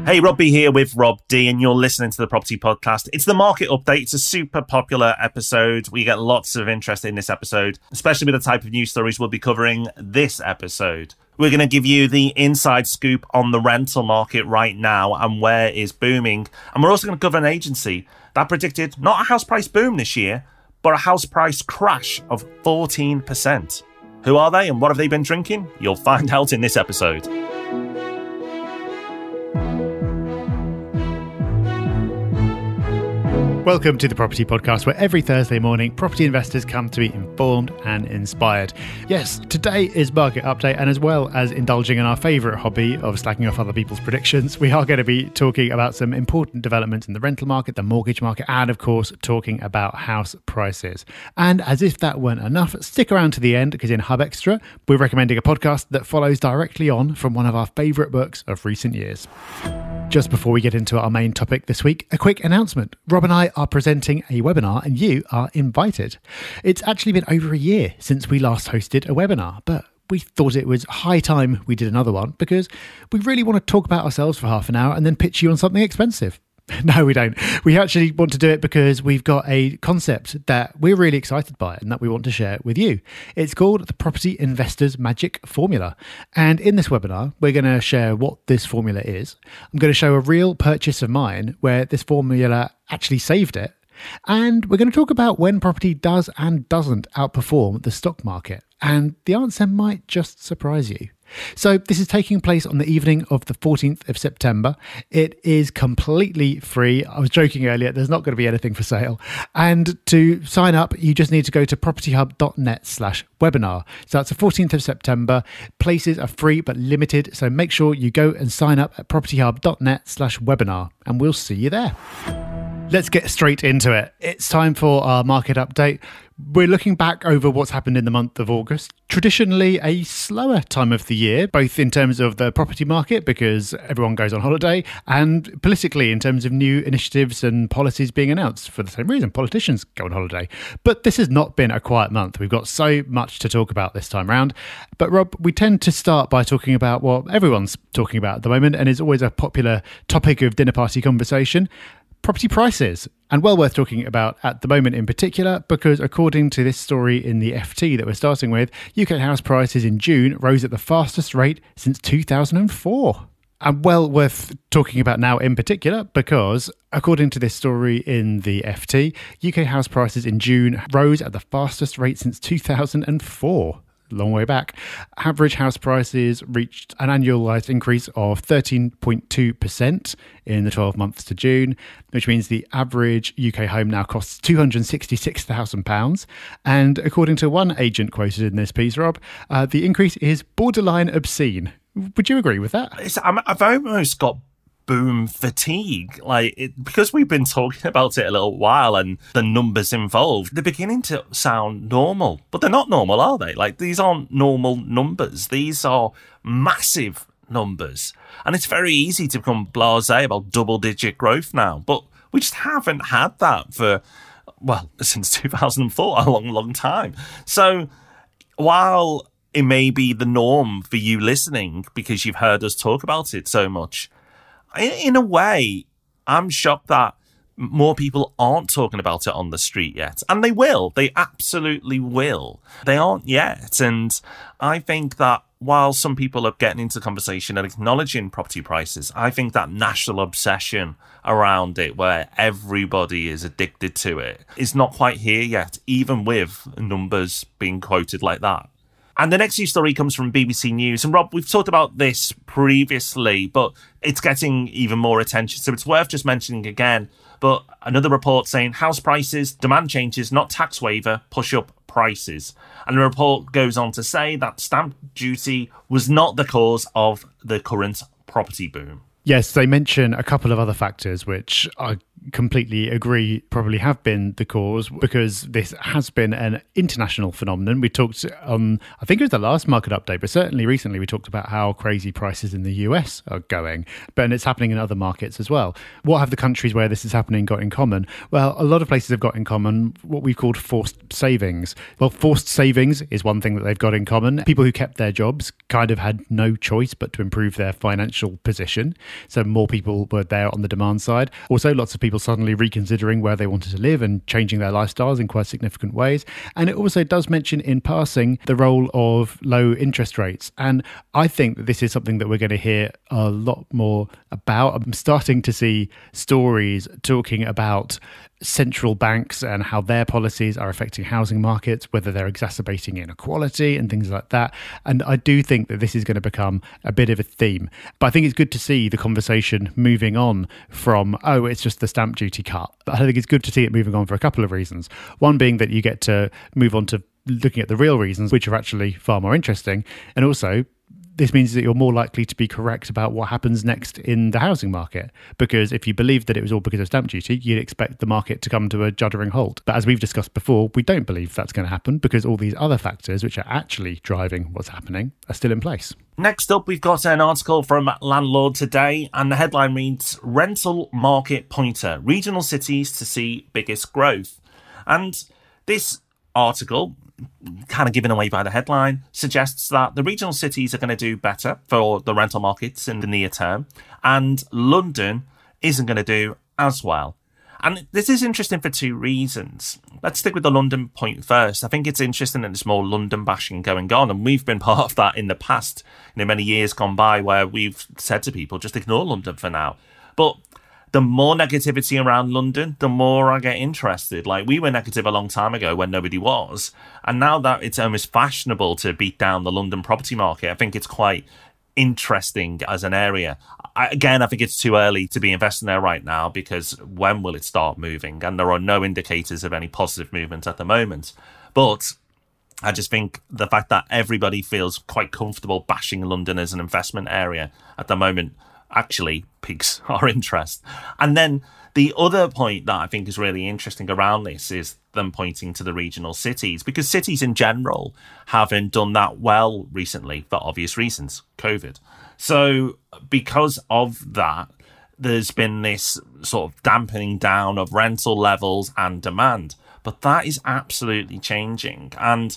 Hey, Rob B here with Rob D, and you're listening to the Property Podcast. It's the market update. It's a super popular episode. We get lots of interest in this episode, especially with the type of news stories we'll be covering this episode. We're going to give you the inside scoop on the rental market right now and where it's booming. And we're also going to cover an agency that predicted not a house price boom this year, but a house price crash of 14%. Who are they and what have they been drinking? You'll find out in this episode. Welcome to the Property Podcast, where every Thursday morning, property investors come to be informed and inspired. Yes, today is Market Update, and as well as indulging in our favourite hobby of slacking off other people's predictions, we are going to be talking about some important developments in the rental market, the mortgage market, and of course, talking about house prices. And as if that weren't enough, stick around to the end, because in Hub Extra, we're recommending a podcast that follows directly on from one of our favourite books of recent years. Just before we get into our main topic this week, a quick announcement. Rob and I are presenting a webinar and you are invited. It's actually been over a year since we last hosted a webinar, but we thought it was high time we did another one because we really want to talk about ourselves for half an hour and then pitch you on something expensive. No, we don't. We actually want to do it because we've got a concept that we're really excited by and that we want to share with you. It's called the Property Investors Magic Formula. And in this webinar, we're going to share what this formula is. I'm going to show a real purchase of mine where this formula actually saved it. And we're going to talk about when property does and doesn't outperform the stock market. And the answer might just surprise you. So this is taking place on the evening of the 14th of September. It is completely free. I was joking earlier, there's not going to be anything for sale. And to sign up, you just need to go to propertyhub.net/webinar. So that's the 14th of September. Places are free but limited. So make sure you go and sign up at propertyhub.net/webinar and we'll see you there. Let's get straight into it. It's time for our market update. We're looking back over what's happened in the month of August. Traditionally a slower time of the year, both in terms of the property market because everyone goes on holiday, and politically in terms of new initiatives and policies being announced for the same reason. Politicians go on holiday. But this has not been a quiet month. We've got so much to talk about this time around. But Rob, we tend to start by talking about what everyone's talking about at the moment and is always a popular topic of dinner party conversation. Property prices, and well worth talking about at the moment in particular, because according to this story in the FT that we're starting with, UK house prices in June rose at the fastest rate since 2004. And well worth talking about now in particular, because according to this story in the FT, UK house prices in June rose at the fastest rate since 2004. Long way back. Average house prices reached an annualised increase of 13.2% in the 12 months to June, which means the average UK home now costs £266,000. And according to one agent quoted in this piece, Rob, the increase is borderline obscene. Would you agree with that? I've almost got boom fatigue, because we've been talking about it a little while and the numbers involved, they're beginning to sound normal, but they're not normal, are they? These aren't normal numbers. These are massive numbers, and it's very easy to become blasé about double-digit growth now, but we just haven't had that since 2004, a long time. So while it may be the norm for you listening because you've heard us talk about it so much, in a way, I'm shocked that more people aren't talking about it on the street yet. And they will. They absolutely will. They aren't yet. And I think that while some people are getting into the conversation and acknowledging property prices, I think that national obsession around it, where everybody is addicted to it, is not quite here yet, even with numbers being quoted like that. And the next news story comes from BBC News. And Rob, we've talked about this previously, but it's getting even more attention. So it's worth just mentioning again. But another report saying house prices, demand changes, not tax waiver, push up prices. And the report goes on to say that stamp duty was not the cause of the current property boom. Yes, they mention a couple of other factors which are completely agree probably have been the cause, because this has been an international phenomenon. We talked on, I think it was the last market update, but certainly recently we talked about how crazy prices in the US are going, but it's happening in other markets as well. What have the countries where this is happening got in common? Well, a lot of places have got in common what we've called forced savings. Well, forced savings is one thing that they've got in common. People who kept their jobs kind of had no choice but to improve their financial position. So more people were there on the demand side. Also, lots of people suddenly reconsidering where they wanted to live and changing their lifestyles in quite significant ways. And it also does mention in passing the role of low interest rates. And I think that this is something that we're going to hear a lot more about. I'm starting to see stories talking about central banks and how their policies are affecting housing markets, whether they're exacerbating inequality and things like that. And I do think that this is going to become a bit of a theme. But I think it's good to see the conversation moving on from, oh, it's just the stamp duty cut. But I think it's good to see it moving on for a couple of reasons. One being that you get to move on to looking at the real reasons, which are actually far more interesting. And also, this means that you're more likely to be correct about what happens next in the housing market. Because if you believed that it was all because of stamp duty, you'd expect the market to come to a juddering halt. But as we've discussed before, we don't believe that's going to happen because all these other factors, which are actually driving what's happening, are still in place. Next up, we've got an article from Landlord Today, and the headline reads, Rental Market Pointer, Regional Cities to See Biggest Growth. And this article, kind of given away by the headline, suggests that the regional cities are going to do better for the rental markets in the near term, and London isn't going to do as well. And this is interesting for two reasons. Let's stick with the London point first. I think it's interesting that there's more London bashing going on, and we've been part of that in the past, many years gone by, where we've said to people, just ignore London for now. But the more negativity around London, the more I get interested. Like, we were negative a long time ago when nobody was. And now that it's almost fashionable to beat down the London property market, I think it's quite interesting as an area. I think it's too early to be investing there right now, because when will it start moving? And there are no indicators of any positive movement at the moment. But I just think the fact that everybody feels quite comfortable bashing London as an investment area at the moment actually piques our interest. And then the other point that I think is really interesting around this is them pointing to the regional cities, because cities in general haven't done that well recently for obvious reasons, COVID. So because of that, there's been this sort of dampening down of rental levels and demand. But that is absolutely changing. And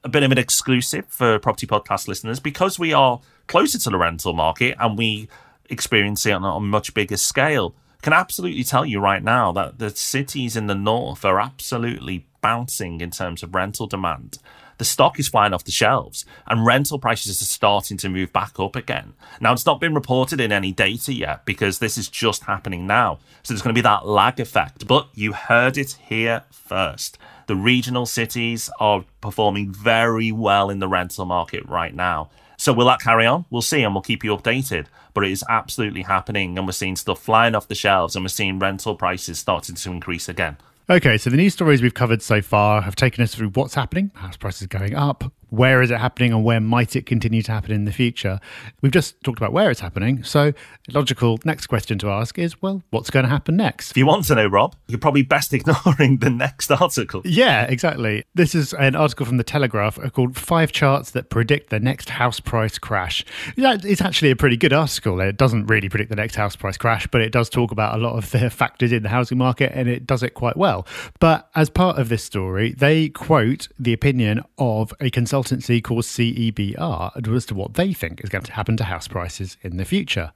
a bit of an exclusive for Property Podcast listeners, because we are closer to the rental market and we experience it on a much bigger scale, can absolutely tell you right now that the cities in the north are absolutely bouncing in terms of rental demand. The stock is flying off the shelves and rental prices are starting to move back up again. Now, it's not been reported in any data yet because this is just happening now. So there's going to be that lag effect. But you heard it here first. The regional cities are performing very well in the rental market right now. So will that carry on? We'll see, and we'll keep you updated. But it is absolutely happening, and we're seeing stuff flying off the shelves, and we're seeing rental prices starting to increase again. Okay, so the news stories we've covered so far have taken us through what's happening, house prices going up, where is it happening, and where might it continue to happen in the future. We've just talked about where it's happening, so the logical next question to ask is, well, what's going to happen next? If you want to know, Rob, you're probably best ignoring the next article. Yeah, exactly. This is an article from The Telegraph called 5 Charts That Predict the Next House Price Crash. It's actually a pretty good article. It doesn't really predict the next house price crash, but it does talk about a lot of the factors in the housing market, and it does it quite well. But as part of this story, they quote the opinion of a consultancy called CEBR as to what they think is going to happen to house prices in the future.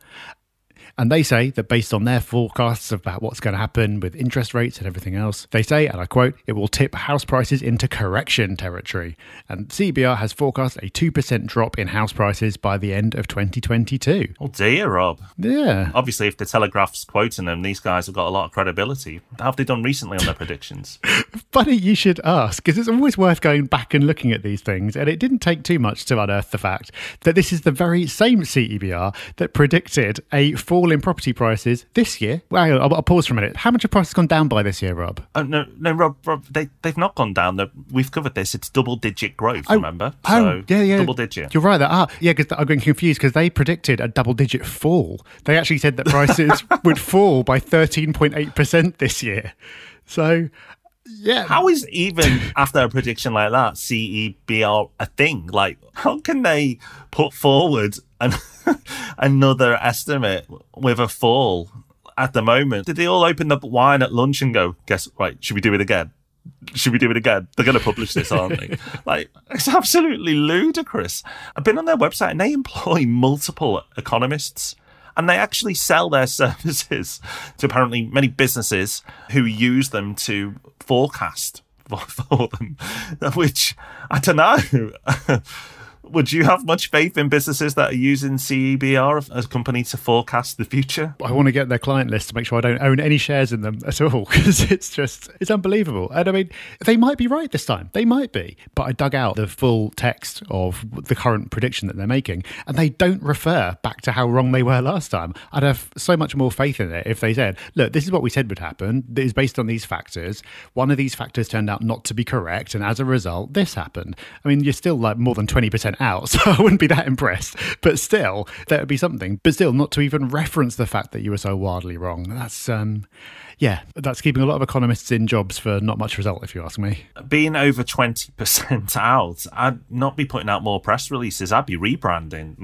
And they say that based on their forecasts about what's going to happen with interest rates and everything else, they say, and I quote, it will tip house prices into correction territory. And CBR has forecast a 2% drop in house prices by the end of 2022. Oh dear, Rob. Yeah. Obviously, if the Telegraph's quoting them, these guys have got a lot of credibility. How have they done recently on their predictions? Funny you should ask, because it's always worth going back and looking at these things. And it didn't take too much to unearth the fact that this is the very same CEBR that predicted a fall in property prices this year. Well, I'll pause for a minute. How much have prices gone down by this year, Rob? No, Rob, they've not gone down. We've covered this. It's double-digit growth, remember? Yeah. Double-digit. You're right. Because I'm getting confused because they predicted a double-digit fall. They actually said that prices would fall by 13.8% this year. So... yeah. How is even after a prediction like that, CEBR a thing? Like, how can they put forward another estimate with a fall at the moment? Did they all open the wine at lunch and go, should we do it again? Should we do it again? They're going to publish this, aren't they? Like, it's absolutely ludicrous. I've been on their website and they employ multiple economists. And they actually sell their services to apparently many businesses who use them to forecast for them, which, I don't know. Would you have much faith in businesses that are using CEBR as a company to forecast the future? I want to get their client list to make sure I don't own any shares in them at all, because it's unbelievable. And I mean, they might be right this time. They might be. But I dug out the full text of the current prediction that they're making, and they don't refer back to how wrong they were last time. I'd have so much more faith in it if they said, look, this is what we said would happen. It is based on these factors. One of these factors turned out not to be correct, and as a result, this happened. I mean, you're still like more than 20% out, so I wouldn't be that impressed, but still that would be something. But still, not to even reference the fact that you were so wildly wrong, that's that's keeping a lot of economists in jobs for not much result, if you ask me. Being over 20% out, I'd not be putting out more press releases. I'd be rebranding.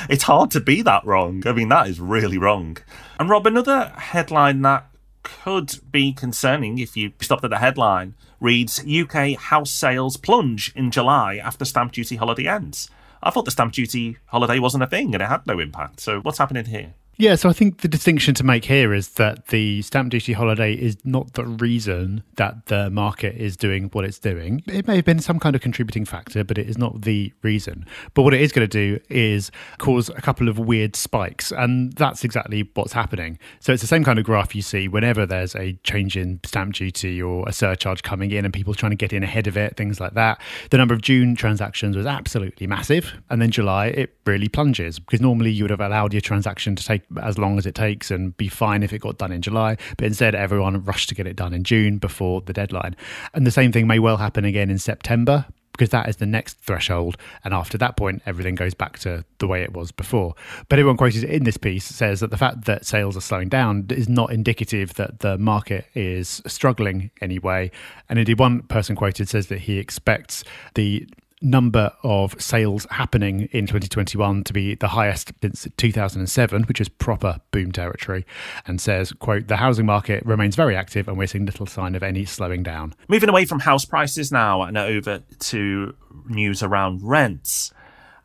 It's hard to be that wrong. I mean, that is really wrong. And Rob, another headline that could be concerning if you stopped at the headline reads, UK house sales plunge in July after stamp duty holiday ends. I thought the stamp duty holiday wasn't a thing and it had no impact. So what's happening here? Yeah, so I think the distinction to make here is that the stamp duty holiday is not the reason that the market is doing what it's doing. It may have been some kind of contributing factor, but it is not the reason. But what it is going to do is cause a couple of weird spikes, and that's exactly what's happening. So it's the same kind of graph you see whenever there's a change in stamp duty or a surcharge coming in and people trying to get in ahead of it, things like that. The number of June transactions was absolutely massive, and then July, it really plunges, because normally you would have allowed your transaction to take as long as it takes and be fine if it got done in July, but instead everyone rushed to get it done in June before the deadline. And the same thing may well happen again in September, because that is the next threshold, and after that point everything goes back to the way it was before. But everyone quoted in this piece says that the fact that sales are slowing down is not indicative that the market is struggling anyway. And indeed one person quoted says that he expects the number of sales happening in 2021 to be the highest since 2007, which is proper boom territory, and says, quote, the housing market remains very active and we're seeing little sign of any slowing down. Moving away from house prices now and over to news around rents.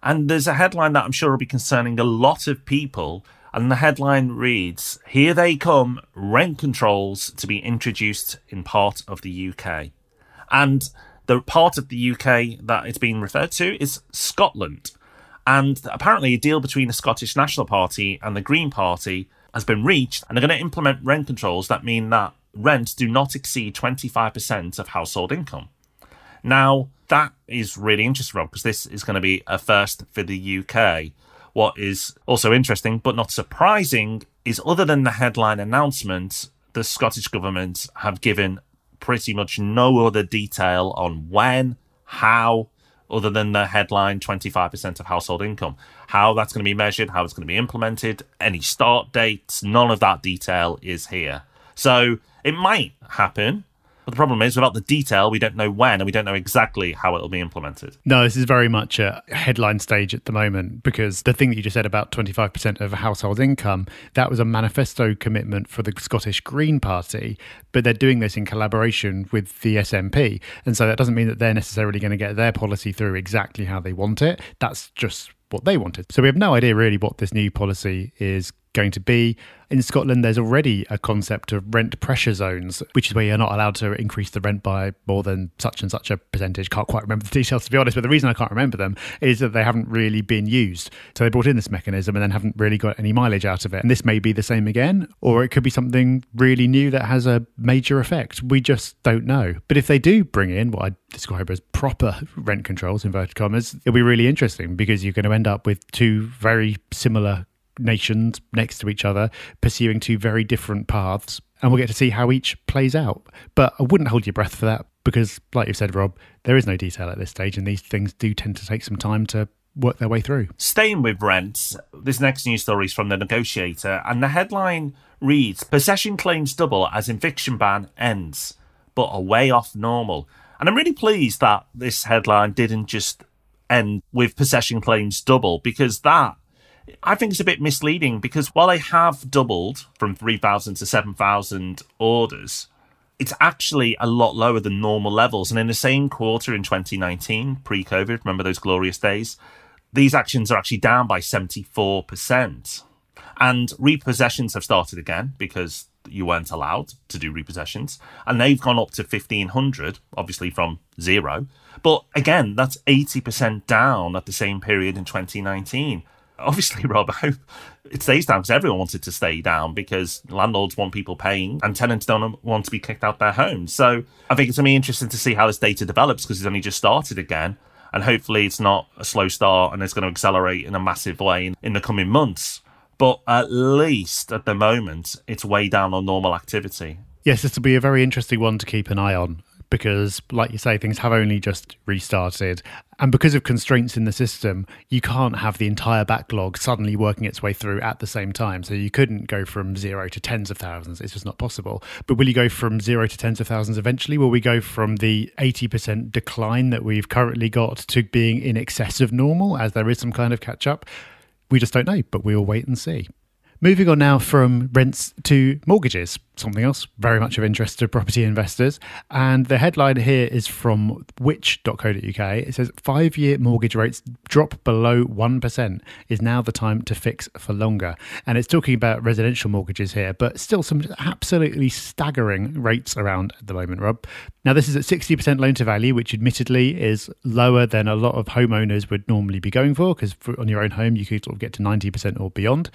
And there's a headline that I'm sure will be concerning a lot of people. And the headline reads, here they come, rent controls to be introduced in part of the UK. And the part of the UK that it's being referred to is Scotland. And apparently a deal between the Scottish National Party and the Green Party has been reached, and they're going to implement rent controls that mean that rents do not exceed 25% of household income. Now, that is really interesting, Rob, because this is going to be a first for the UK. What is also interesting, but not surprising, is other than the headline announcement, the Scottish government have given pretty much no other detail on when, how, other than the headline 25% of household income. How that's going to be measured, how it's going to be implemented, any start dates, none of that detail is here. So it might happen, but the problem is without the detail, we don't know when and we don't know exactly how it'll be implemented. No, this is very much a headline stage at the moment, because the thing that you just said about 25% of household income, that was a manifesto commitment for the Scottish Green Party, but they're doing this in collaboration with the SNP. And so that doesn't mean that they're necessarily going to get their policy through exactly how they want it. That's just what they wanted. So we have no idea really what this new policy is going to be. In Scotland, there's already a concept of rent pressure zones, which is where you're not allowed to increase the rent by more than such and such a percentage. Can't quite remember the details, to be honest, but the reason I can't remember them is that they haven't really been used. So they brought in this mechanism and then haven't really got any mileage out of it. And this may be the same again, or it could be something really new that has a major effect. We just don't know. But if they do bring in what I describe as proper rent controls, inverted commas, it'll be really interesting, because you're going to end up with two very similar nations next to each other, pursuing two very different paths. And we'll get to see how each plays out. But I wouldn't hold your breath for that because, like you've said, Rob, there is no detail at this stage, and these things do tend to take some time to work their way through. Staying with rents, this next news story is from The Negotiator, and the headline reads, "Possession claims double as eviction ban ends, but are way off normal." And I'm really pleased that this headline didn't just end with possession claims double, because that, I think, is a bit misleading, because while they have doubled from 3,000 to 7,000 orders, it's actually a lot lower than normal levels. And in the same quarter in 2019, pre-COVID, remember those glorious days, these actions are actually down by 74%. And repossessions have started again because you weren't allowed to do repossessions. And they've gone up to 1,500, obviously from zero. But again, that's 80% down at the same period in 2019. Obviously, Rob, I hope it stays down because everyone wants it to stay down, because landlords want people paying and tenants don't want to be kicked out their homes. So I think it's going to be interesting to see how this data develops, because it's only just started again. And hopefully it's not a slow start and it's going to accelerate in a massive way in the coming months. But at least at the moment, it's way down on normal activity. Yes, this will be a very interesting one to keep an eye on, because, like you say, things have only just restarted. And because of constraints in the system, you can't have the entire backlog suddenly working its way through at the same time. So you couldn't go from 0 to tens of thousands. It's just not possible. But will you go from 0 to tens of thousands eventually? Will we go from the 80% decline that we've currently got to being in excess of normal, as there is some kind of catch up? We just don't know, but we'll wait and see. Moving on now from rents to mortgages, something else very much of interest to property investors. And the headline here is from which.co.uk. It says 5-year mortgage rates drop below 1% is now the time to fix for longer. And it's talking about residential mortgages here, but still some absolutely staggering rates around at the moment, Rob. Now, this is at 60% loan to value, which admittedly is lower than a lot of homeowners would normally be going for, because on your own home, you could sort of get to 90% or beyond.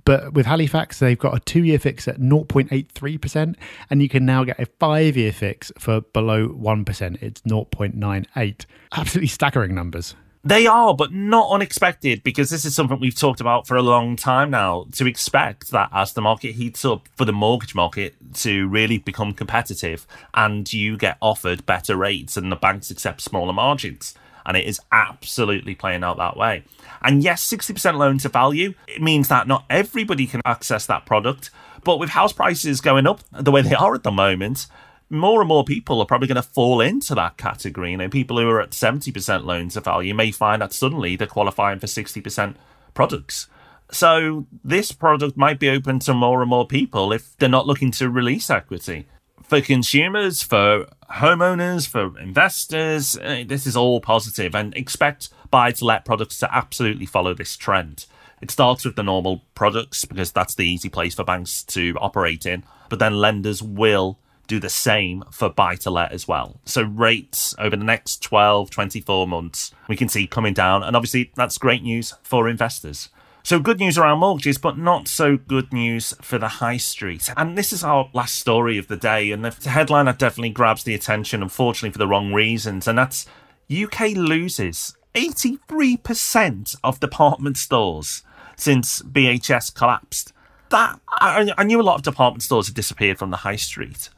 But with Halifax, they've got a 2-year fix at 0.83%, and you can now get a 5-year fix for below 1%. It's 0.98. Absolutely staggering numbers. They are, but not unexpected, because this is something we've talked about for a long time now, to expect that as the market heats up for the mortgage market to really become competitive and you get offered better rates and the banks accept smaller margins. And it is absolutely playing out that way. And yes, 60% loan to value, it means that not everybody can access that product. But with house prices going up the way they are at the moment, more and more people are probably going to fall into that category. You know, people who are at 70% loan to value may find that suddenly they're qualifying for 60% products. So this product might be open to more and more people if they're not looking to release equity. For consumers, for homeowners, for investors, this is all positive, and expect buy-to-let products to absolutely follow this trend. It starts with the normal products because that's the easy place for banks to operate in, but then lenders will do the same for buy-to-let as well. So rates over the next 12, 24 months, we can see coming down, and obviously that's great news for investors. So good news around mortgages, but not so good news for the high street. And this is our last story of the day, and the headline that definitely grabs the attention, unfortunately for the wrong reasons, and that's UK loses 83% of department stores since BHS collapsed. That I knew a lot of department stores had disappeared from the high street,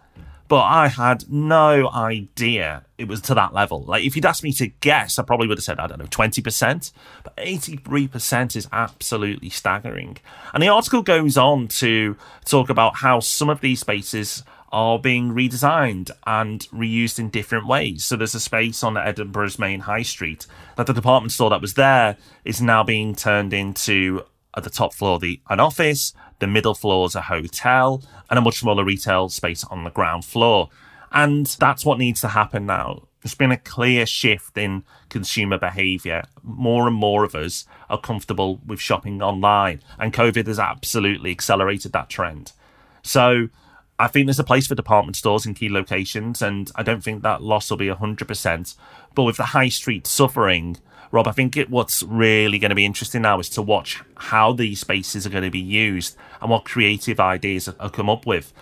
but I had no idea it was to that level. Like, if you'd asked me to guess, I probably would have said, I don't know, 20%. But 83% is absolutely staggering. And the article goes on to talk about how some of these spaces are being redesigned and reused in different ways. So there's a space on Edinburgh's main high street that the department store that was there is now being turned into, at the top floor, an office, the middle floor is a hotel, and a much smaller retail space on the ground floor. And that's what needs to happen now. There's been a clear shift in consumer behaviour. More and more of us are comfortable with shopping online, and COVID has absolutely accelerated that trend. So I think there's a place for department stores in key locations, and I don't think that loss will be 100%. But with the high street suffering, Rob, I think what's really going to be interesting now is to watch how these spaces are going to be used and what creative ideas are come up with.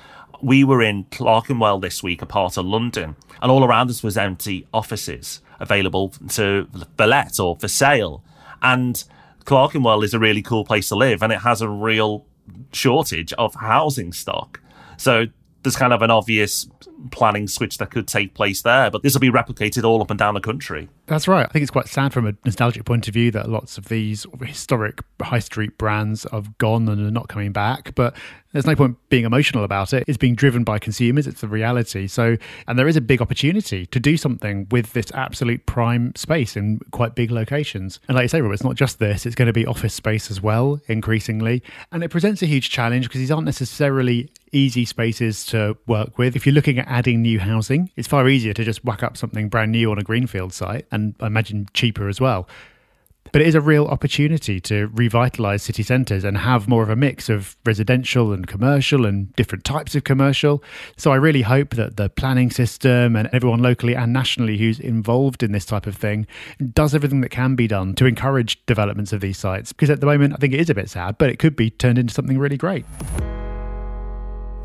We were in Clerkenwell this week, a part of London, and all around us was empty offices available to let or for sale. And Clerkenwell is a really cool place to live, and it has a real shortage of housing stock. So there's kind of an obvious planning switch that could take place there, but this will be replicated all up and down the country. That's right. I think it's quite sad from a nostalgic point of view that lots of these historic high street brands have gone and are not coming back, but there's no point being emotional about it. It's being driven by consumers. It's the reality. So, and there is a big opportunity to do something with this absolute prime space in quite big locations. And like you say, Robert, it's not just this, it's going to be office space as well, increasingly. And it presents a huge challenge because these aren't necessarily easy spaces to work with. If you're looking at adding new housing, it's far easier to just whack up something brand new on a greenfield site, and I imagine cheaper as well. But it is a real opportunity to revitalise city centres and have more of a mix of residential and commercial and different types of commercial. So I really hope that the planning system and everyone locally and nationally who's involved in this type of thing does everything that can be done to encourage developments of these sites. Because at the moment, I think it is a bit sad, but it could be turned into something really great.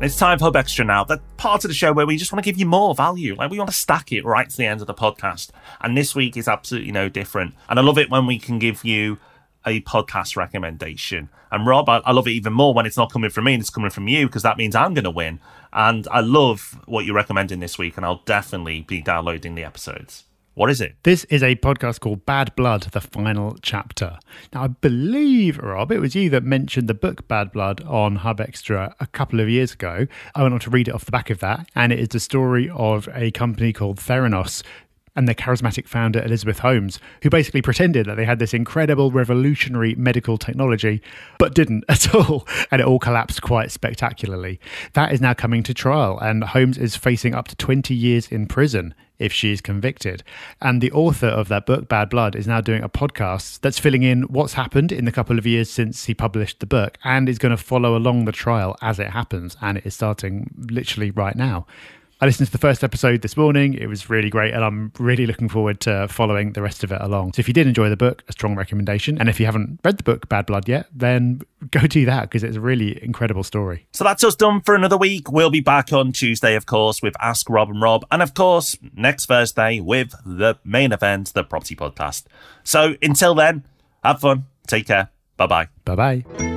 It's time for Hub Extra now, the part of the show where we just want to give you more value. Like, we want to stack it right to the end of the podcast. And this week is absolutely no different. And I love it when we can give you a podcast recommendation. And Rob, I love it even more when it's not coming from me and it's coming from you, because that means I'm going to win. And I love what you're recommending this week, and I'll definitely be downloading the episodes. What is it? This is a podcast called Bad Blood, the Final Chapter. Now, I believe, Rob, it was you that mentioned the book Bad Blood on Hub Extra a couple of years ago. I went on to read it off the back of that, and it is the story of a company called Theranos and their charismatic founder, Elizabeth Holmes, who basically pretended that they had this incredible revolutionary medical technology, but didn't at all. And it all collapsed quite spectacularly. That is now coming to trial, and Holmes is facing up to 20 years in prison if she is convicted. And the author of that book, Bad Blood, is now doing a podcast that's filling in what's happened in the couple of years since he published the book, and is going to follow along the trial as it happens. And it is starting literally right now. I listened to the first episode this morning. It was really great, and I'm really looking forward to following the rest of it along. So if you did enjoy the book, a strong recommendation. And if you haven't read the book Bad Blood yet, then go do that, because it's a really incredible story. So that's us done for another week. We'll be back on Tuesday, of course, with Ask Rob and Rob. And of course, next Thursday with the main event, the Property Podcast. So until then, have fun. Take care. Bye-bye. Bye-bye.